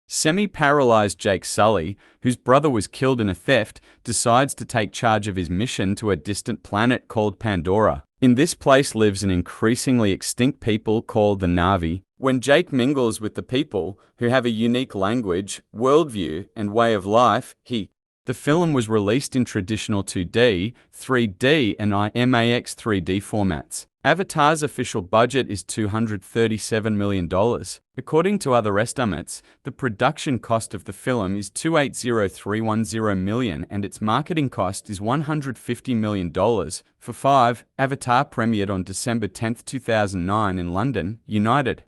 Semi-paralyzed Jake Sully, whose brother was killed in a theft, decides to take charge of his mission to a distant planet called Pandora. In this place lives an increasingly extinct people called the Na'vi. When Jake mingles with the people, who have a unique language, worldview, and way of life, the film was released in traditional 2D, 3D, and IMAX 3D formats. Avatar's official budget is $237 million. According to other estimates, the production cost of the film is $280,310 million and its marketing cost is $150 million. For 5, Avatar premiered on December 10, 2009 in London, United.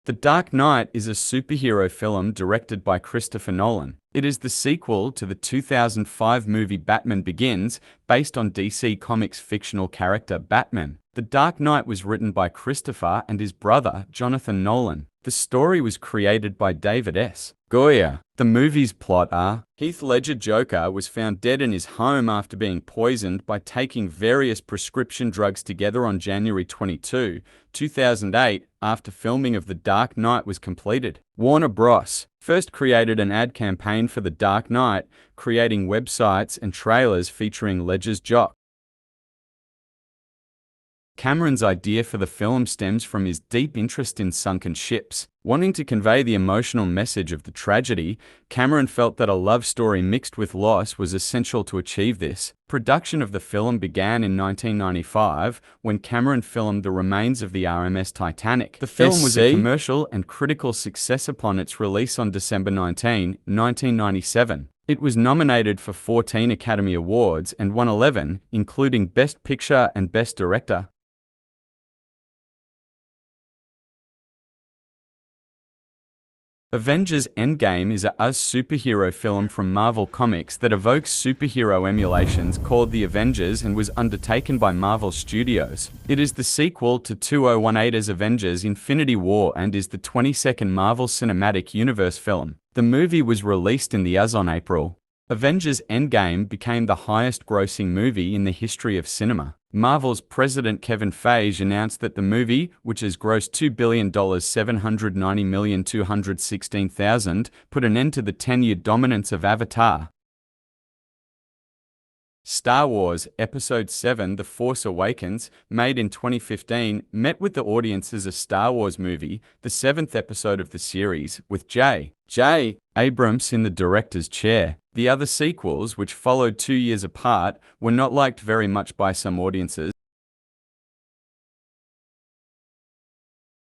The Dark Knight is a superhero film directed by Christopher Nolan. It is the sequel to the 2005 movie Batman Begins, based on DC Comics' fictional character Batman. The Dark Knight was written by Christopher and his brother, Jonathan Nolan. The story was created by David S. Goyer. The movie's plot Heath Ledger Joker was found dead in his home after being poisoned by taking various prescription drugs together on January 22, 2008, after filming of The Dark Knight was completed. Warner Bros. First created an ad campaign for The Dark Knight, creating websites and trailers featuring Ledger's Joker. Cameron's idea for the film stems from his deep interest in sunken ships. Wanting to convey the emotional message of the tragedy, Cameron felt that a love story mixed with loss was essential to achieve this. Production of the film began in 1995, when Cameron filmed the remains of the RMS Titanic. The film was a commercial and critical success upon its release on December 19, 1997. It was nominated for 14 Academy Awards and won 11, including Best Picture and Best Director. Avengers Endgame is a superhero film from Marvel Comics that evokes superhero emulations called The Avengers and was undertaken by Marvel Studios. It is the sequel to 2018's Avengers Infinity War and is the 22nd Marvel Cinematic Universe film. The movie was released in the US on April. Avengers Endgame became the highest-grossing movie in the history of cinema. Marvel's president Kevin Feige announced that the movie, which has grossed $2 billion $790,216,000, put an end to the 10-year dominance of Avatar. Star Wars Episode VII The Force Awakens, made in 2015, met with the audience as a Star Wars movie, the 7th episode of the series, with J.J. Abrams in the director's chair. The other sequels, which followed 2 years apart, were not liked very much by some audiences.